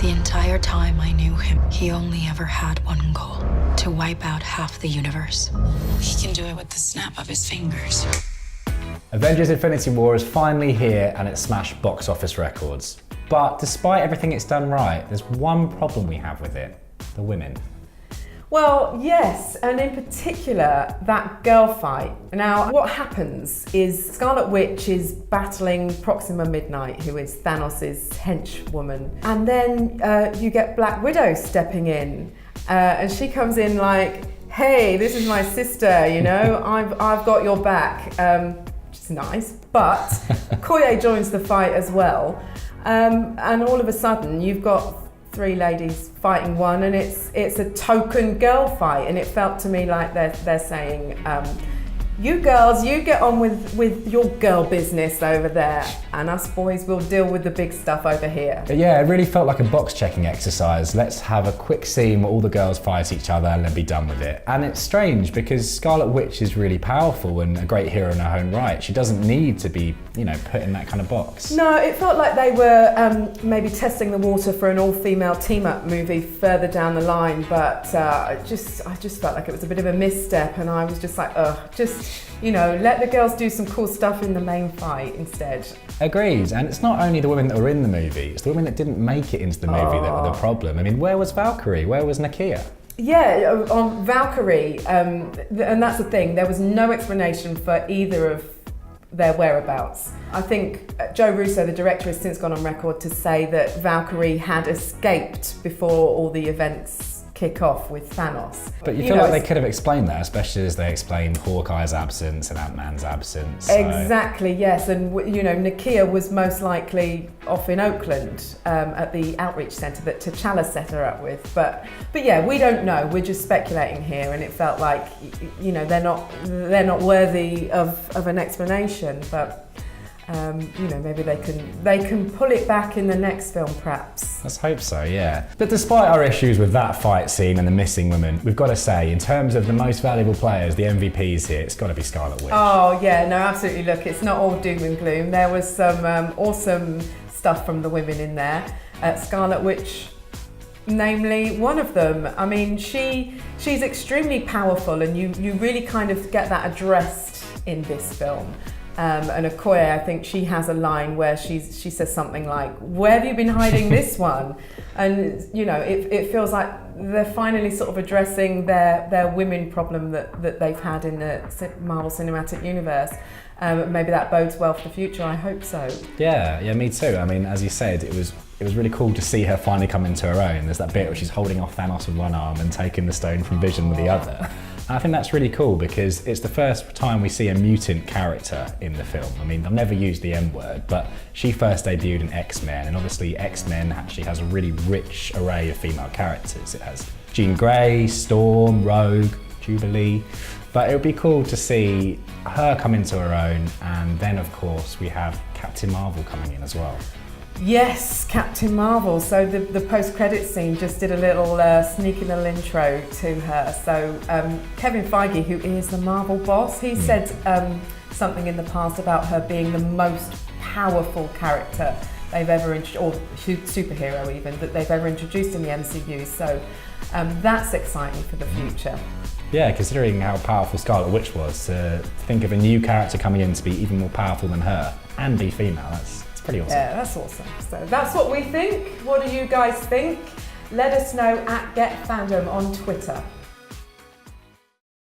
The entire time I knew him, he only ever had one goal: to wipe out half the universe. He can do it with the snap of his fingers. Avengers Infinity War is finally here and it smashed box office records. But despite everything it's done right, there's one problem we have with it: the women. Well, yes, and in particular, that girl fight. Now, what happens is Scarlet Witch is battling Proxima Midnight, who is Thanos' henchwoman. And then you get Black Widow stepping in, and she comes in like, hey, this is my sister, you know, I've got your back, which is nice. But Okoye joins the fight as well. And all of a sudden, you've got three ladies fighting one, and it's a token girl fight, and it felt to me like they're saying, you girls, you get on with your girl business over there, and us boys will deal with the big stuff over here. Yeah, it really felt like a box checking exercise. Let's have a quick scene where all the girls fight each other and then be done with it. And it's strange because Scarlet Witch is really powerful and a great hero in her own right. She doesn't need to be, you know, put in that kind of box. No, it felt like they were maybe testing the water for an all-female team-up movie further down the line, but I just felt like it was a bit of a misstep, and I was just like, you know, let the girls do some cool stuff in the main fight instead. Agreed, and it's not only the women that were in the movie, it's the women that didn't make it into the movie that were the problem. I mean, where was Valkyrie? Where was Nakia? Yeah, on Valkyrie, and that's the thing, there was no explanation for either of their whereabouts. I think Joe Russo, the director, has since gone on record to say that Valkyrie had escaped before all the events kick off with Thanos. But you feel like they could have explained that, especially as they explained Hawkeye's absence and Ant-Man's absence. So. Exactly, yes, and you know, Nakia was most likely off in Oakland at the outreach centre that T'Challa set her up with. But yeah, we don't know. We're just speculating here, and it felt like, you know, they're not worthy of an explanation. But you know, maybe they can pull it back in the next film, perhaps. Let's hope so, yeah. But despite our issues with that fight scene and the missing women, we've got to say, in terms of the most valuable players, the MVPs here, it's got to be Scarlet Witch. Oh yeah, no, absolutely. Look, it's not all doom and gloom. There was some awesome stuff from the women in there. Scarlet Witch, namely one of them. I mean, she's extremely powerful, and you really kind of get that addressed in this film. And Okoye, I think she has a line where she says something like, "Where have you been hiding this one?" And you know, it feels like they're finally sort of addressing their women problem that they've had in the Marvel Cinematic Universe. Maybe that bodes well for the future. I hope so. Yeah, me too. I mean, as you said, it was really cool to see her finally come into her own. There's that bit where she's holding off Thanos with one arm and taking the stone from Vision with the other. And I think that's really cool because it's the first time we see a mutant character in the film. I mean, I've never used the M word, but she first debuted in X-Men, and obviously X-Men actually has a really rich array of female characters. It has Jean Grey, Storm, Rogue, Jubilee. But it would be cool to see her come into her own, and then of course we have Captain Marvel coming in as well. Yes, Captain Marvel. So the post-credits scene just did a little sneaky little intro to her. So Kevin Feige, who is the Marvel boss, he said something in the past about her being the most powerful character they've ever or superhero even, that they've ever introduced in the MCU. So that's exciting for the future. Yeah, considering how powerful Scarlet Witch was, to think of a new character coming in to be even more powerful than her and be female, that's pretty awesome. Yeah, that's awesome. So that's what we think. What do you guys think? Let us know at GetFandom on Twitter.